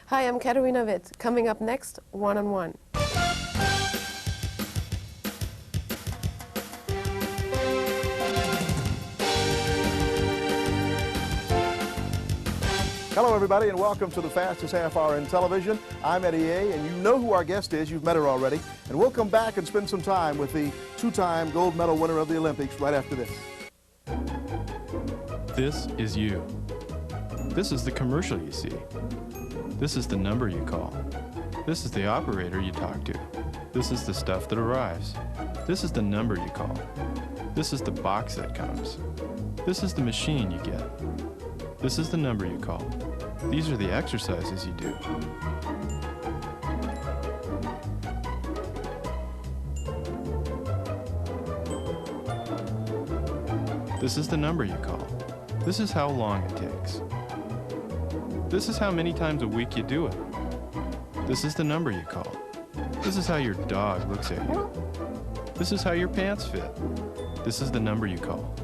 Hi, I'm Katarina Witt. Coming up next, One-on-One. Hello everybody and welcome to the fastest half hour in television. I'm Eddie A. and you know who our guest is. You've met her already. And we'll come back and spend some time with the two-time gold medal winner of the Olympics right after this. This is you. This is the commercial you see. This is the number you call. This is the operator you talk to. This is the stuff that arrives. This is the number you call. This is the box that comes. This is the machine you get. This is the number you call. These are the exercises you do. This is the number you call. This is how long it takes. This is how many times a week you do it. This is the number you call. This is how your dog looks at you. This is how your pants fit. This is the number you call.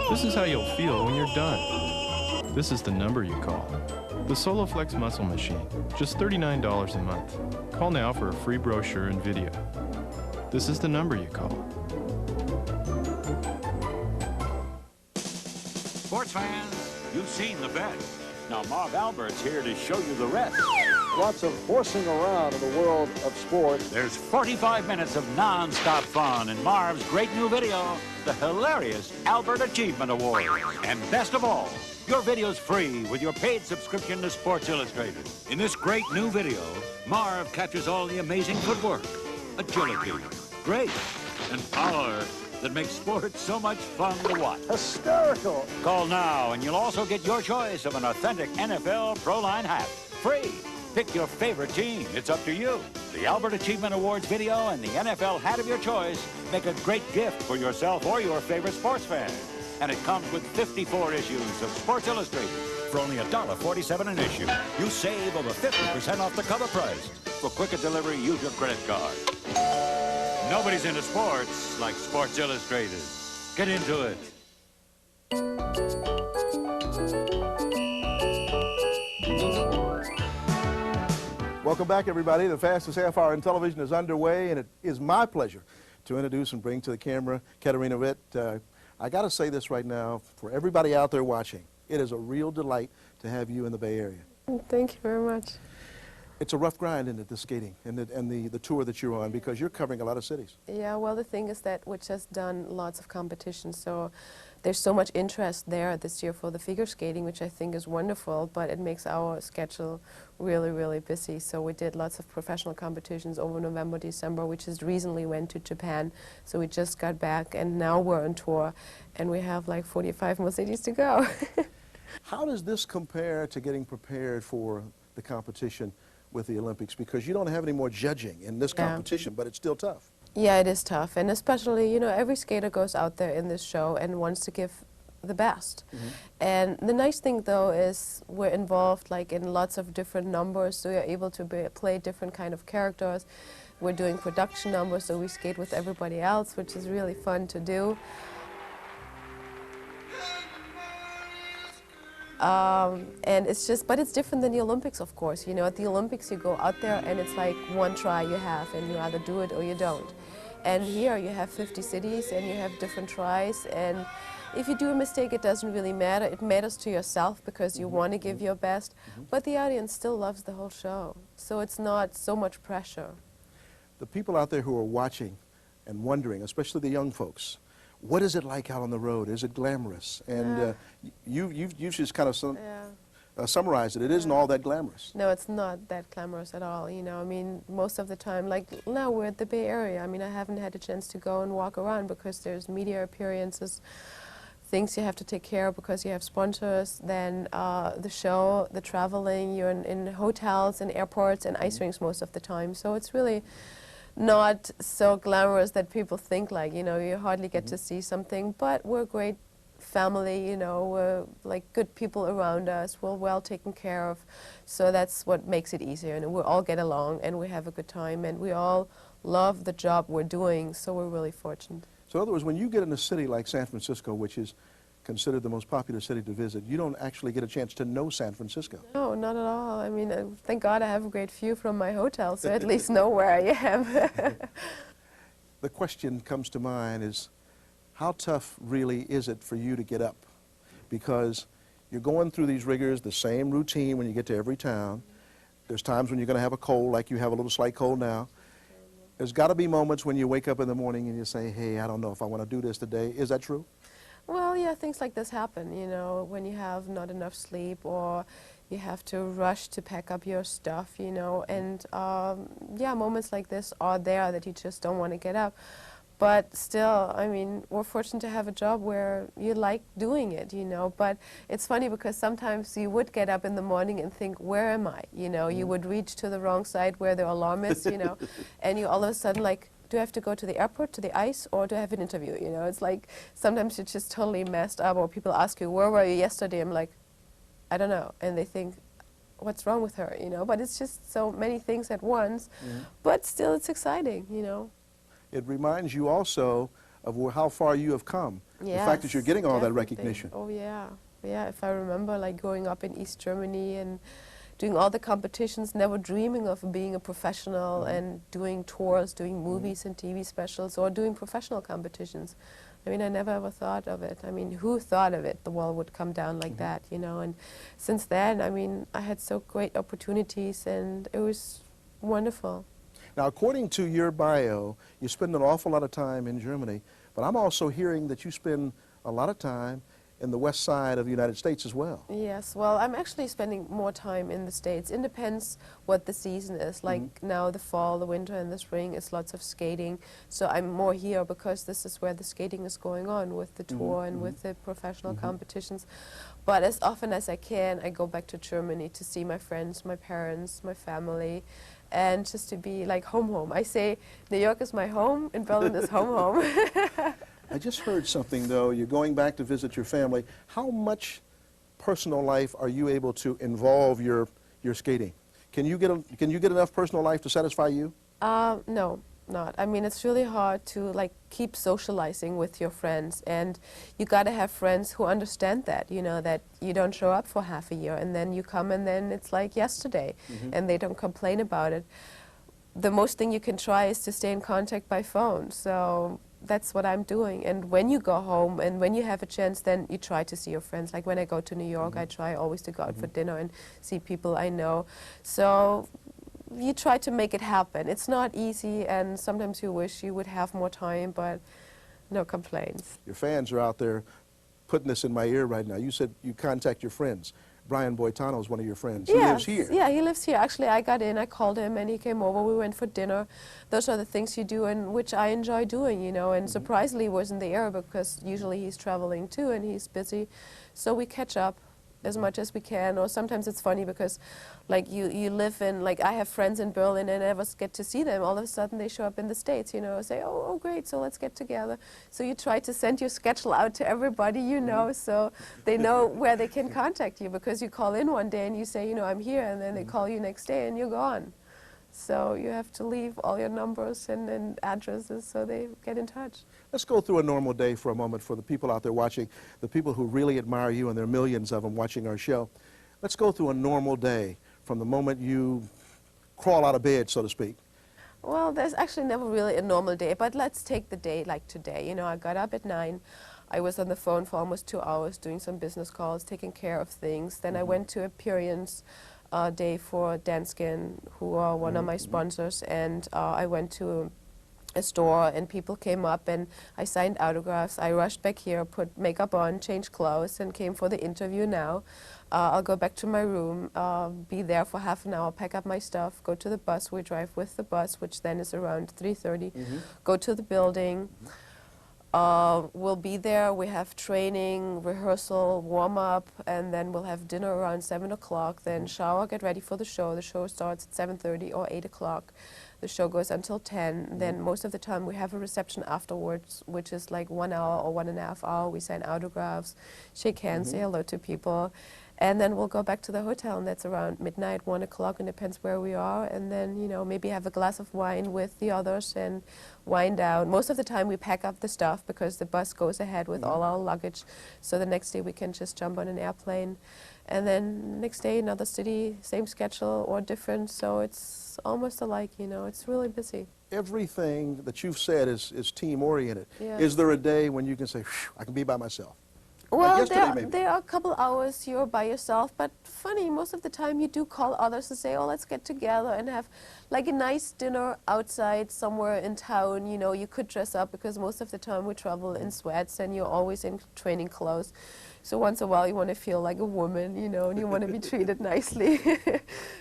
This is how you'll feel when you're done. This is the number you call. The SoloFlex Muscle Machine, just $39 a month. Call now for a free brochure and video. This is the number you call. Sports fans, you've seen the best. Now Marv Albert's here to show you the rest. Lots of horsing around in the world of sport. There's 45 minutes of non-stop fun in Marv's great new video, the hilarious Albert Achievement Award. And best of all, your video's free with your paid subscription to Sports Illustrated. In this great new video, Marv captures all the amazing footwork, agility, grace, and power that makes sports so much fun to watch. Hysterical. Call now and you'll also get your choice of an authentic NFL Pro Line hat. Free. Pick your favorite team. It's up to you. The Albert Achievement Awards video and the NFL hat of your choice make a great gift for yourself or your favorite sports fan. And it comes with 54 issues of Sports Illustrated for only $1.47 an issue. You save over 50% off the cover price. For quicker delivery, use your credit card. Nobody's into sports like Sports Illustrated. Get into it. Welcome back everybody. The fastest half hour in television is underway and it is my pleasure to introduce and bring to the camera Katarina Witt. I got to say this right now, for everybody out there watching, it is a real delight to have you in the Bay Area. Thank you very much. It's a rough grind, isn't it, the skating and the tour that you're on, because you're covering a lot of cities. Yeah, well, the thing is that we've just done lots of competitions, so there's so much interest there this year for the figure skating, which I think is wonderful, but it makes our schedule really, really busy. So we did lots of professional competitions over November, December. We just recently went to Japan, so we just got back, and now we're on tour, and we have like 45 more cities to go. How does this compare to getting prepared for the competition with the Olympics? Because you don't have any more judging in this competition, but it's still tough. Yeah, it is tough, and especially, you know, every skater goes out there in this show and wants to give the best. And the nice thing, though, is we're involved like in lots of different numbers, so you're able to play different kind of characters. We're doing production numbers, so we skate with everybody else, which is really fun to do. And it's just, but it's different than the Olympics, of course. You know, at the Olympics you go out there and it's like one try you have and you either do it or you don't. And here you have 50 cities and you have different tries, and if you do a mistake it doesn't really matter. It matters to yourself because you want to give your best, but the audience still loves the whole show. So it's not so much pressure. The people out there who are watching and wondering, especially the young folks, what is it like out on the road? Is it glamorous? And you've just kind of summarized it. It isn't all that glamorous. No, it's not that glamorous at all. You know, I mean, most of the time, like now we're at the Bay Area. I mean, I haven't had a chance to go and walk around because there's media appearances, things you have to take care of because you have sponsors, then the show, the traveling, you're in hotels and airports and ice rinks most of the time. So it's really not so glamorous that people think like, you know, you hardly get to see something, but we're a great family, you know, we're like good people around us, we're well taken care of, so that's what makes it easier, and we all get along and we have a good time and we all love the job we're doing, so we're really fortunate. So in other words, when you get in a city like San Francisco, which is considered the most popular city to visit, you don't actually get a chance to know San Francisco. No, not at all. I mean, thank God I have a great view from my hotel, so at least know where I am. The question comes to mind is, how tough really is it for you to get up? Because you're going through these rigors, the same routine when you get to every town. There's times when you're going to have a cold, like you have a little slight cold now. There's got to be moments when you wake up in the morning and you say, hey, I don't know if I want to do this today. Is that true? Well, yeah, things like this happen, you know, when you have not enough sleep or you have to rush to pack up your stuff, you know, and yeah, moments like this are there that you just don't want to get up. But still, I mean, we're fortunate to have a job where you like doing it, you know. But it's funny because sometimes you would get up in the morning and think, where am I? You know, you would reach to the wrong side where the alarm is, you know, and you all of a sudden like, do I have to go to the airport, to the ice, or do I have an interview? You know, it's like sometimes you're just totally messed up, or people ask you, where were you yesterday? I'm like, I don't know. And they think, what's wrong with her, you know? But it's just so many things at once. But still, it's exciting, you know. It reminds you also of how far you have come. Yes, the fact that you're getting all that definitely. recognition. Oh, yeah. Yeah, if I remember, like, growing up in East Germany and doing all the competitions, never dreaming of being a professional and doing tours, doing movies and TV specials, or doing professional competitions. I mean, I never ever thought of it. I mean, who thought of it? The wall would come down like that, you know? And since then, I mean, I had so great opportunities, and it was wonderful. Now, according to your bio, you spend an awful lot of time in Germany, but I'm also hearing that you spend a lot of time in the west side of the United States as well. Yes, well, I'm actually spending more time in the States. It depends what the season is. Like now, the fall, the winter, and the spring is lots of skating. So I'm more here because this is where the skating is going on with the tour and with the professional competitions. But as often as I can, I go back to Germany to see my friends, my parents, my family, and just to be like home. I say New York is my home and Berlin is home. I just heard something, though. You're going back to visit your family. How much personal life are you able to involve your skating? Can you get enough personal life to satisfy you? No, not. I mean, it's really hard to like keep socializing with your friends, and you got to have friends who understand that, you know, that you don't show up for half a year and then you come and then it's like yesterday and they don't complain about it. The most thing you can try is to stay in contact by phone. So that's what I'm doing. And when you go home and when you have a chance, then you try to see your friends. Like when I go to New York, I try always to go out for dinner and see people I know. So you try to make it happen. It's not easy, and sometimes you wish you would have more time, but no complaints. Your fans are out there putting this in my ear right now. You said you contact your friends. Brian Boitano is one of your friends. He lives here. Yeah, he lives here. Actually, I got in, I called him, and he came over. We went for dinner. Those are the things you do, and which I enjoy doing, you know. And surprisingly, he was in the area because usually he's traveling too, and he's busy. So we catch up as much as we can. Or sometimes it's funny because, like, you live in, like, I have friends in Berlin and I never get to see them. All of a sudden they show up in the States, you know, say, oh great, so let's get together. So you try to send your schedule out to everybody you know, so they know where they can contact you, because you call in one day and you say, you know, I'm here, and then they call you next day and you're gone. So you have to leave all your numbers and addresses so they get in touch. Let's go through a normal day for a moment for the people out there watching, the people who really admire you, and there are millions of them watching our show. Let's go through a normal day from the moment you crawl out of bed, so to speak. Well, there's actually never really a normal day, but let's take the day like today. You know, I got up at 9. I was on the phone for almost 2 hours doing some business calls, taking care of things. Then I went to Appearance Day for Danskin, who are one of my sponsors, and I went to a store and people came up and I signed autographs. I rushed back here, put makeup on, changed clothes, and came for the interview now. I'll go back to my room, be there for half an hour, pack up my stuff, go to the bus. We drive with the bus, which then is around 3:30. Go to the building. We'll be there. We have training, rehearsal, warm-up, and then we'll have dinner around 7 o'clock, then shower, get ready for the show. The show starts at 7:30 or 8 o'clock. The show goes until 10. Then most of the time we have a reception afterwards, which is like 1 hour or 1.5 hours. We sign autographs, shake hands, say hello to people. And then we'll go back to the hotel, and that's around midnight, 1 o'clock, and depends where we are. And then, you know, maybe have a glass of wine with the others and wind down. Most of the time we pack up the stuff because the bus goes ahead with all our luggage. So the next day we can just jump on an airplane. And then next day another city, same schedule or different. So it's almost alike, you know, it's really busy. Everything that you've said is team-oriented. Yeah. Is there a day when you can say, "Phew, I can be by myself"? Well, yesterday, maybe. there are a couple hours you're by yourself, but funny, most of the time you do call others and say, oh, let's get together and have like a nice dinner outside somewhere in town. You know, you could dress up because most of the time we travel in sweats and you're always in training clothes. So once in a while you want to feel like a woman, you know, and you want to be treated nicely.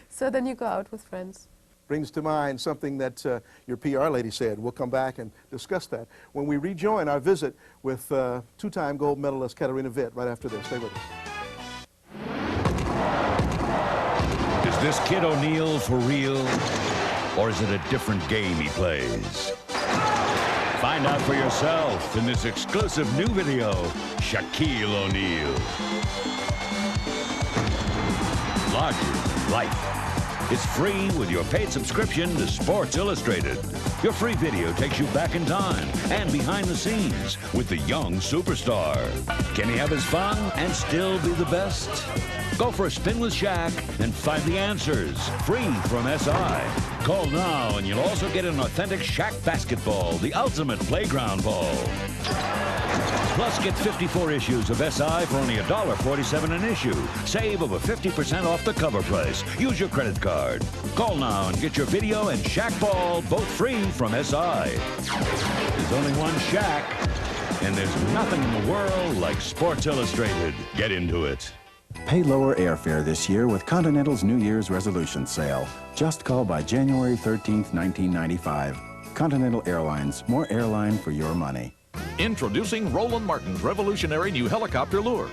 So then you go out with friends. Brings to mind something that your PR lady said. We'll come back and discuss that when we rejoin our visit with two-time gold medalist Katarina Witt right after this. Stay with us. Is this Kid O'Neal for real? Or is it a different game he plays? Find out for yourself in this exclusive new video, Shaquille O'Neal. Larger than life. It's free with your paid subscription to Sports Illustrated. Your free video takes you back in time and behind the scenes with the young superstar. Can he have his fun and still be the best? Go for a spin with Shaq and find the answers. Free from SI. Call now and you'll also get an authentic Shaq basketball, the ultimate playground ball. Plus, get 54 issues of SI for only $1.47 an issue. Save over 50% off the cover price. Use your credit card. Call now and get your video and Shaq ball both free from SI. There's only one Shaq, and there's nothing in the world like Sports Illustrated. Get into it. Pay lower airfare this year with Continental's New Year's resolution sale. Just call by January 13th, 1995. Continental Airlines, more airline for your money. Introducing Roland Martin's revolutionary new helicopter lure.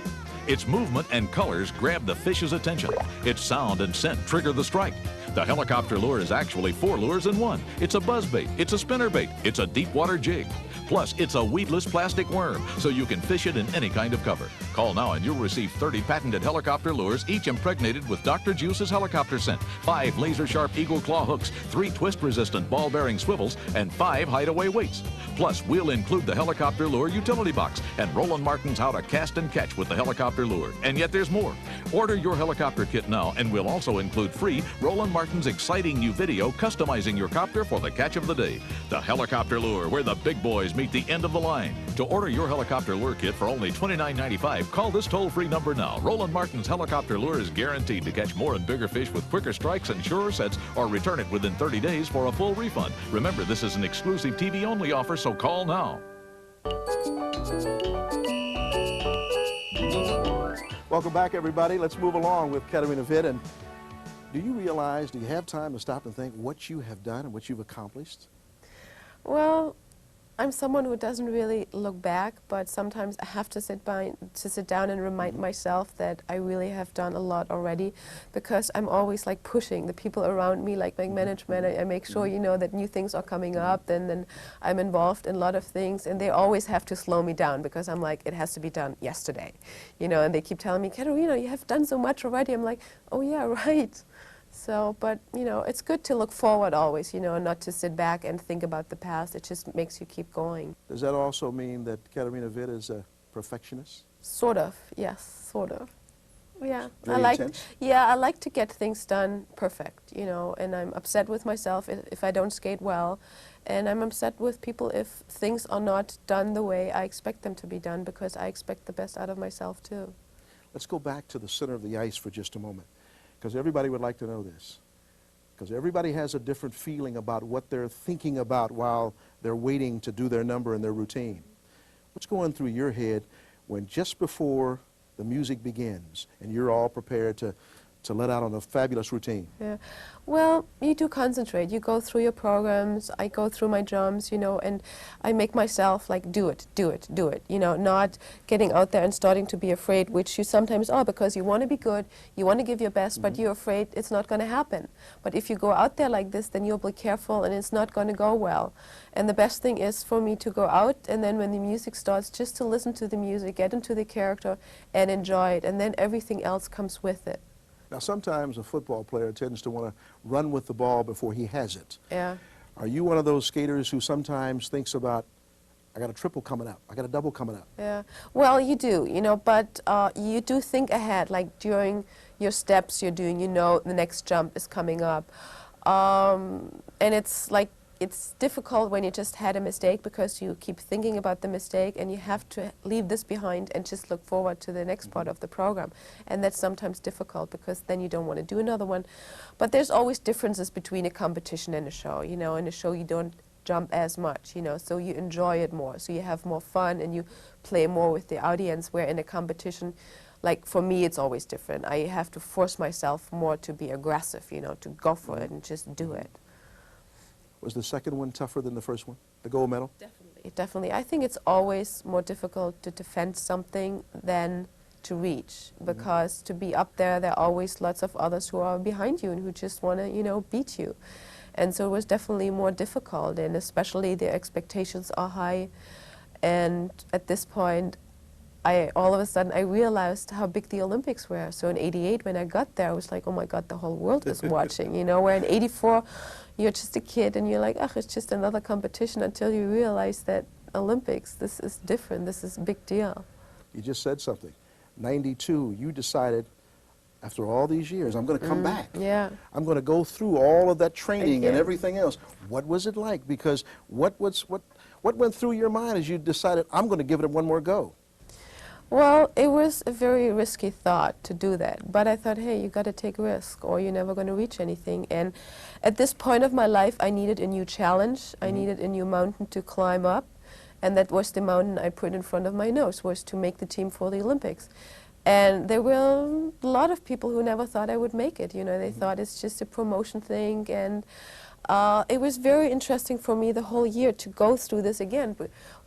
Its movement and colors grab the fish's attention. Its sound and scent trigger the strike. The helicopter lure is actually 4 lures in one. It's a buzzbait, it's a spinnerbait, it's a deep water jig. Plus, it's a weedless plastic worm, so you can fish it in any kind of cover. Call now and you'll receive 30 patented helicopter lures, each impregnated with Dr. Juice's helicopter scent, 5 laser-sharp eagle claw hooks, 3 twist-resistant ball-bearing swivels, and 5 hideaway weights. Plus, we'll include the helicopter lure utility box and Roland Martin's how to cast and catch with the helicopter lure. And yet there's more. Order your helicopter kit now, and we'll also include free Roland Martin's exciting new video customizing your copter for the catch of the day. The helicopter lure, where the big boys meet the end of the line. To order your helicopter lure kit for only $29.95, call this toll-free number now. Roland Martin's helicopter lure is guaranteed to catch more and bigger fish with quicker strikes and surer sets, or return it within 30 days for a full refund. Remember, this is an exclusive TV-only offer, so call now. Welcome back, everybody. Let's move along with Katarina Witt. And do you realize, do you have time to stop and think what you have done and what you've accomplished? Well, I'm someone who doesn't really look back, but sometimes I have to sit down and remind myself that I really have done a lot already, because I'm always like pushing the people around me, like my management. I make sure, you know, that new things are coming up, and then I'm involved in a lot of things, and they always have to slow me down because I'm like, it has to be done yesterday, you know, and they keep telling me, Katarina, you have done so much already. I'm like, oh yeah, right. So, but, you know, it's good to look forward always, you know, and not to sit back and think about the past. It just makes you keep going. Does that also mean that Katarina Witt is a perfectionist? Sort of, yes, sort of. Yeah, Very intense? I like to get things done perfect, you know, and I'm upset with myself if I don't skate well, and I'm upset with people if things are not done the way I expect them to be done, because I expect the best out of myself too. Let's go back to the center of the ice for just a moment, because everybody would like to know this. Because everybody has a different feeling about what they're thinking about while they're waiting to do their number and their routine. What's going through your head when just before the music begins and you're all prepared to to let out on a fabulous routine? Yeah. Well, you do concentrate. You go through your programs. I go through my jumps, you know, and I make myself like do it, do it, do it. You know, not getting out there and starting to be afraid, which you sometimes are because you want to be good, you want to give your best, but you're afraid it's not going to happen. But if you go out there like this, then you'll be careful and it's not going to go well. And the best thing is for me to go out and then when the music starts, just to listen to the music, get into the character and enjoy it. And then everything else comes with it. Now, sometimes a football player tends to want to run with the ball before he has it. Yeah. Are you one of those skaters who sometimes thinks about, I got a triple coming up, I got a double coming up? Yeah. Well, you do, you know, but you do think ahead, like during your steps you're doing, you know the next jump is coming up. And it's like, it's difficult when you just had a mistake because you keep thinking about the mistake and you have to leave this behind and just look forward to the next part of the program. And that's sometimes difficult because then you don't want to do another one. But there's always differences between a competition and a show. You know, in a show you don't jump as much, you know, so you enjoy it more. So you have more fun and you play more with the audience, where in a competition, like for me, it's always different. I have to force myself more to be aggressive, you know, to go for it and just do it. Was the second one tougher than the first one, the gold medal? Definitely, definitely. I think it's always more difficult to defend something than to reach, because to be up there, there are always lots of others who are behind you and who just want to, you know, beat you. And so it was definitely more difficult, and especially the expectations are high. And at this point, all of a sudden I realized how big the Olympics were. So in '88, when I got there, I was like, oh my God, the whole world is watching, you know, where in '84, you're just a kid and you're like, ugh, it's just another competition, until you realize that Olympics, this is different, this is a big deal. You just said something. '92, you decided, after all these years, I'm going to come back. Yeah. I'm going to go through all of that training and everything else. What was it like? Because what went through your mind as you decided, I'm going to give it one more go? Well, it was a very risky thought to do that, but I thought, hey, you got to take a risk or you're never going to reach anything. And at this point of my life, I needed a new challenge. I needed a new mountain to climb up, and that was the mountain I put in front of my nose, was to make the team for the Olympics. And there were a lot of people who never thought I would make it. You know, they thought it's just a promotion thing, and it was very interesting for me the whole year to go through this again,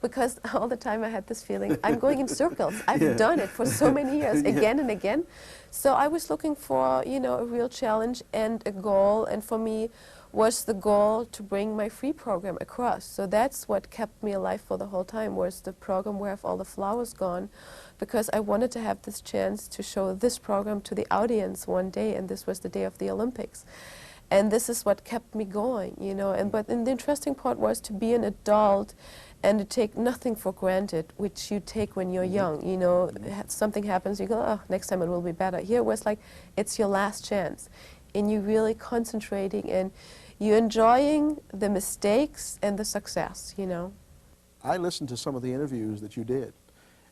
because all the time I had this feeling, I'm going in circles. I've done it for so many years, again and again. So I was looking for, you know, a real challenge and a goal, and for me was the goal to bring my free program across. So that's what kept me alive for the whole time, was the program Where Have All the Flowers Gone, because I wanted to have this chance to show this program to the audience one day, and this was the day of the Olympics. And this is what kept me going, you know. But the interesting part was to be an adult and to take nothing for granted, which you take when you're young. You know, something happens, you go, oh, next time it will be better. Here it was like, it's your last chance. And you're really concentrating and you're enjoying the mistakes and the success, you know. I listened to some of the interviews that you did,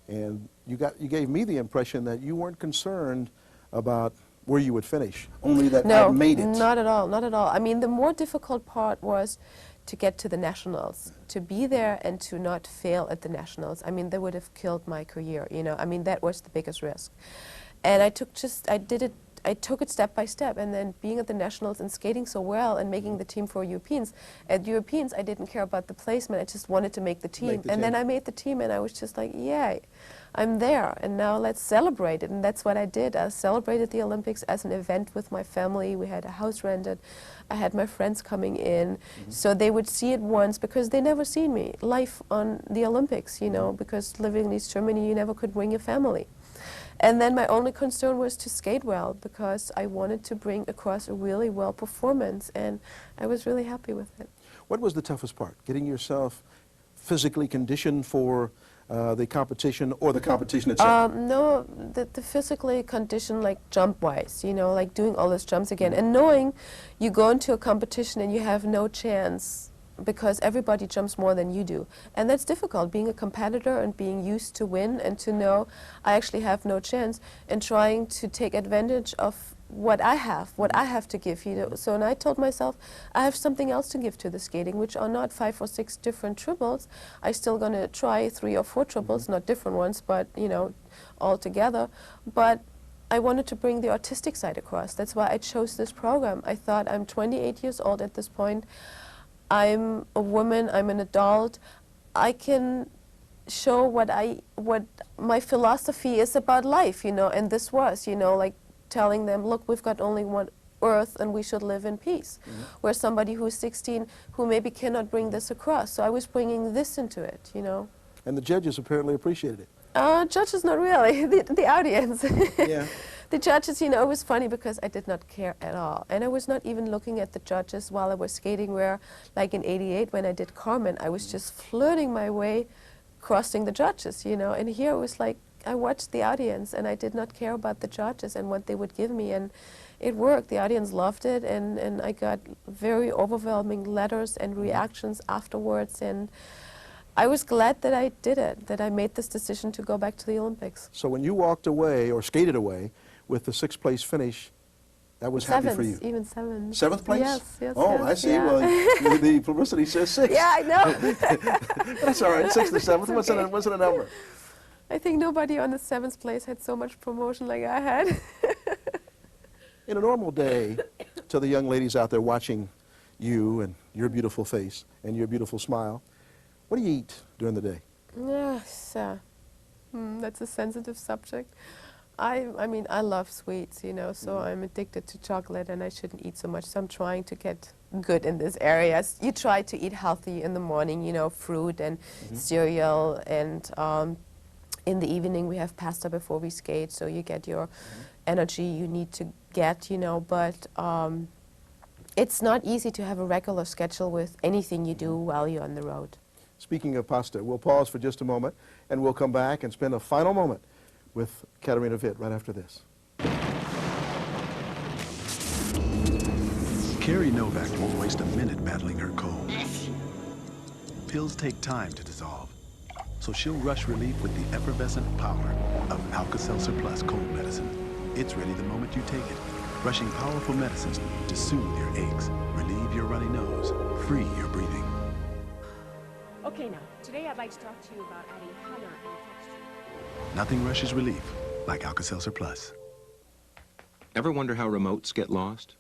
and you gave me the impression that you weren't concerned about where you would finish, only that I made it. No, not at all, not at all. I mean, the more difficult part was to get to the nationals, to be there and to not fail at the nationals. I mean, that would have killed my career, you know. I mean, that was the biggest risk. And I took it step by step, and then being at the nationals and skating so well and making the team for Europeans. At Europeans, I didn't care about the placement, I just wanted to make the team. Then I made the team, and I was just like, yay, I'm there, and now let's celebrate it. And that's what I did. I celebrated the Olympics as an event with my family. We had a house rented. I had my friends coming in, so they would see it once, because they never seen me live on the Olympics, you know, because living in East Germany, you never could bring your family. And then my only concern was to skate well, because I wanted to bring across a really well performance, and I was really happy with it. What was the toughest part? Getting yourself physically conditioned for the competition, or the competition itself? No, the physically conditioned, like jump-wise, you know, like doing all those jumps again, and knowing you go into a competition and you have no chance, because everybody jumps more than you do. And that's difficult, being a competitor and being used to win and to know I actually have no chance, and trying to take advantage of what I have to give, you know. So, and I told myself, I have something else to give to the skating, which are not 5 or 6 different triples. I'm still going to try 3 or 4 triples, not different ones, but, you know, all together. But I wanted to bring the artistic side across. That's why I chose this program. I thought, I'm 28 years old at this point. I'm a woman, I'm an adult. I can show what my philosophy is about life, you know, and this was, you know, like telling them, look, we've got only one earth and we should live in peace. Where somebody who's 16 who maybe cannot bring this across. So I was bringing this into it, you know. And the judges apparently appreciated it. Judges, not really, the audience. Yeah. The judges, you know, it was funny because I did not care at all. And I was not even looking at the judges while I was skating, where, like in '88 when I did Carmen, I was just flirting my way crossing the judges, you know. And here it was like, I watched the audience and I did not care about the judges and what they would give me. And it worked. The audience loved it, and I got very overwhelming letters and reactions afterwards. And I was glad that I did it, that I made this decision to go back to the Olympics. So when you walked away, or skated away, with the 6th place finish, that was happy for you? Even 7th. 7th place? Yes, yes. Oh, yes, I see. yeah. Well, the publicity says 6. Yeah, I know. That's all right, 6th to 7th. What's the number? I think nobody on the 7th place had so much promotion like I had. In a normal day, to the young ladies out there watching you and your beautiful face and your beautiful smile, what do you eat during the day? Yes, that's a sensitive subject. I mean, I love sweets, you know, so I'm addicted to chocolate and I shouldn't eat so much. So I'm trying to get good in this area. You try to eat healthy in the morning, you know, fruit and cereal, and in the evening we have pasta before we skate, so you get your energy you need to get, you know, but it's not easy to have a regular schedule with anything you do while you're on the road. Speaking of pasta, we'll pause for just a moment and we'll come back and spend a final moment with Katarina Witt right after this. Carrie Novak won't waste a minute battling her cold. Pills take time to dissolve, so she'll rush relief with the effervescent power of Alka-Seltzer Plus cold medicine. It's ready the moment you take it, rushing powerful medicines to soothe your aches, relieve your runny nose, free your breathing. Okay, now, today I'd like to talk to you about adding color and texture. Nothing rushes relief like Alka-Seltzer Plus. Ever wonder how remotes get lost?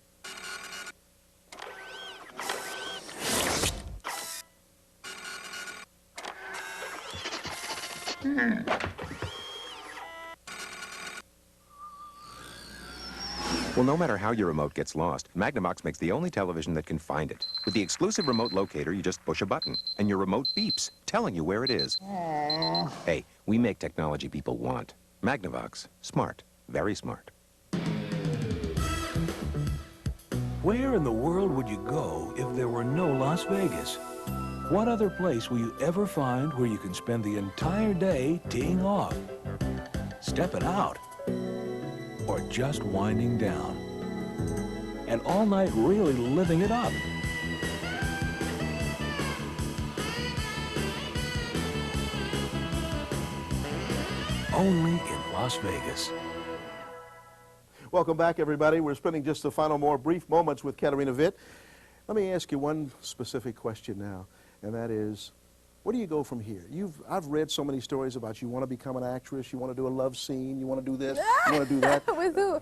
Well, no matter how your remote gets lost, Magnavox makes the only television that can find it. With the exclusive remote locator, you just push a button, and your remote beeps, telling you where it is. Hey, we make technology people want. Magnavox. Smart. Very smart. Where in the world would you go if there were no Las Vegas? What other place will you ever find where you can spend the entire day teeing off, stepping out, or just winding down, and all night really living it up? Only in Las Vegas. Welcome back, everybody. We're spending just the final more brief moments with Katarina Witt. Let me ask you one specific question now, and that is, where do you go from here? I've read so many stories about you want to become an actress, you want to do a love scene, you want to do this, you want to do that. With who?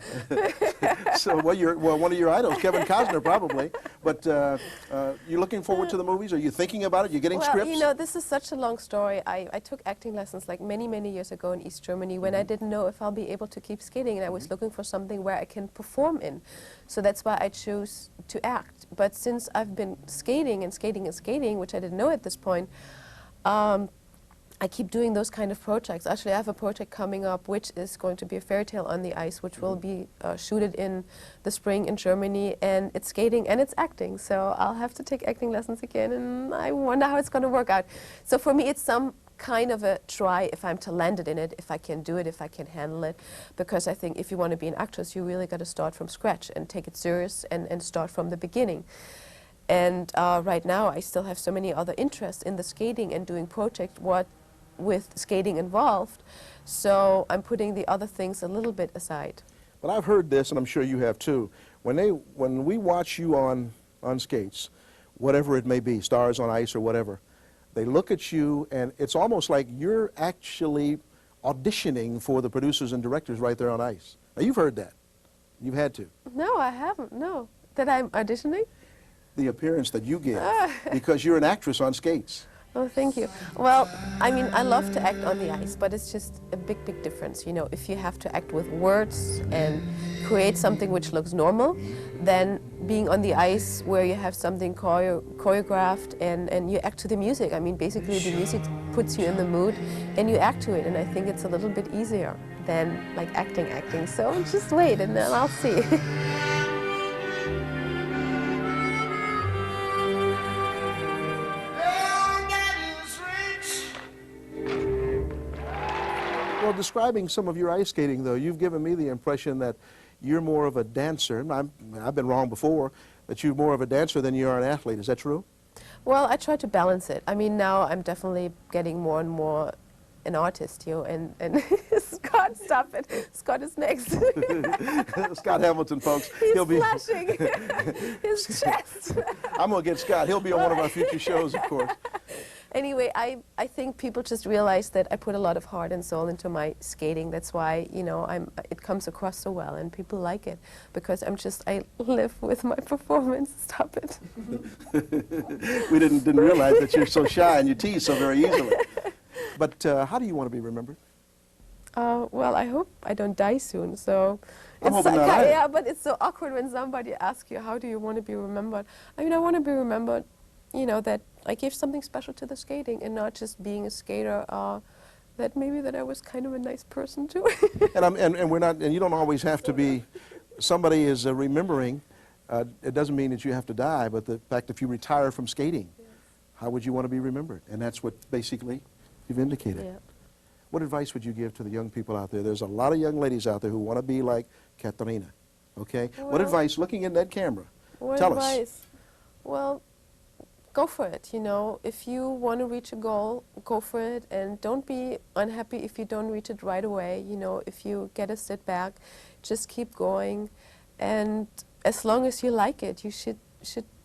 So, one of your idols, Kevin Costner, probably. But you're looking forward to the movies? Are you thinking about it? You're getting scripts? You know, this is such a long story. I took acting lessons like many, many years ago in East Germany when I didn't know if I'll be able to keep skating, and I was looking for something where I can perform in. So that's why I chose to act. But since I've been skating and skating and skating, which I didn't know at this point, I keep doing those kind of projects. Actually, I have a project coming up which is going to be a fairy tale on the ice, which will be shooted in the spring in Germany, and it's skating and it's acting. So I'll have to take acting lessons again, and I wonder how it's going to work out. So for me, it's some kind of a try if I'm talented in it, if I can do it, if I can handle it, because I think if you want to be an actress, you really got to start from scratch and take it serious and start from the beginning. And right now, I still have so many other interests in the skating and doing projects with skating involved. So I'm putting the other things a little bit aside. But I've heard this, and I'm sure you have too. When we watch you on skates, whatever it may be, stars on ice or whatever, they look at you, and it's almost like you're actually auditioning for the producers and directors right there on ice. Now, you've heard that. You've had to. No, I haven't, no. That I'm auditioning? The appearance that you give, because you're an actress on skates. Oh, thank you. Well, I mean, I love to act on the ice, but it's just a big, big difference. You know, if you have to act with words and create something which looks normal, then being on the ice where you have something choreographed and you act to the music. I mean, basically the music puts you in the mood and you act to it, and I think it's a little bit easier than like acting. So just wait and then I'll see. Well, describing some of your ice skating, though, you've given me the impression that you're more of a dancer. I've been wrong before, that you're more of a dancer than you are an athlete. Is that true? Well, I try to balance it. I mean, now I'm definitely getting more and more an artist, you know, and Scott, stop it. Scott is next. Scott Hamilton, folks. He's He'll be flashing his chest. I'm going to get Scott. He'll be on one of our future shows, of course. Anyway, I think people just realize that I put a lot of heart and soul into my skating. That's why, you know, it comes across so well and people like it because I live with my performance. Stop it. We didn't realize that you're so shy and you tease so very easily. But how do you want to be remembered? Well, I hope I don't die soon. So I'm hoping not either. Yeah, but it's so awkward when somebody asks you, how do you want to be remembered? I mean, I want to be remembered, you know, that I gave something special to the skating and not just being a skater, that maybe that I was kind of a nice person too. and we're not, and you don't always have to be, somebody is remembering, it doesn't mean that you have to die, but the fact if you retire from skating, yes, how would you want to be remembered? And that's what basically you've indicated. Yeah. What advice would you give to the young people out there? There's a lot of young ladies out there who want to be like Katarina, okay? Well, what advice, looking in that camera, tell us. Well, go for it, you know. If you want to reach a goal, go for it, and don't be unhappy if you don't reach it right away. You know, if you get a setback, just keep going, and as long as you like it, you should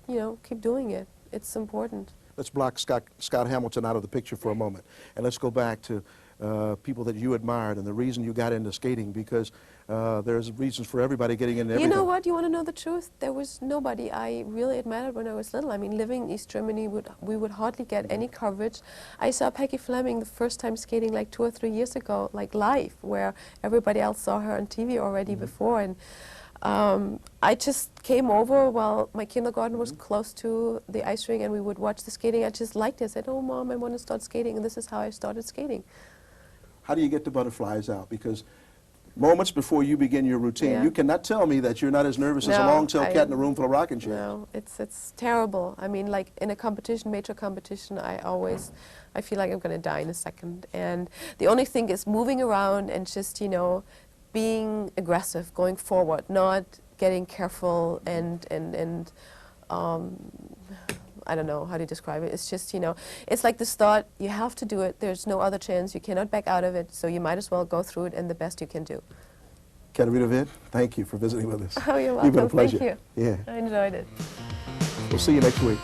you know, keep doing it. It's important. Let's block Scott Hamilton out of the picture for a moment, and let's go back to people that you admired and the reason you got into skating, because there's reasons for everybody getting into everything. You know what? You want to know the truth? There was nobody I really admired when I was little. I mean, living in East Germany, we would hardly get any coverage. I saw Peggy Fleming the first time skating like 2 or 3 years ago, like live, where everybody else saw her on TV already before. And I just came over while my kindergarten was close to the ice rink and we would watch the skating. I just liked it. I said, oh, Mom, I want to start skating, and this is how I started skating. How do you get the butterflies out? Because moments before you begin your routine, you cannot tell me that you're not as nervous as a long-tailed cat in a room full of rocking chairs. No, it's terrible. I mean, like in a competition, major competition, I feel like I'm going to die in a second. And the only thing is moving around and just, you know, being aggressive, going forward, not getting careful and I don't know how to describe it. It's just, you know, it's like the start, you have to do it. There's no other chance. You cannot back out of it, so you might as well go through it and the best you can do. Katarina Witt, thank you for visiting with us. Oh, you're welcome. You've been a pleasure. Thank you. Yeah. I enjoyed it. We'll see you next week.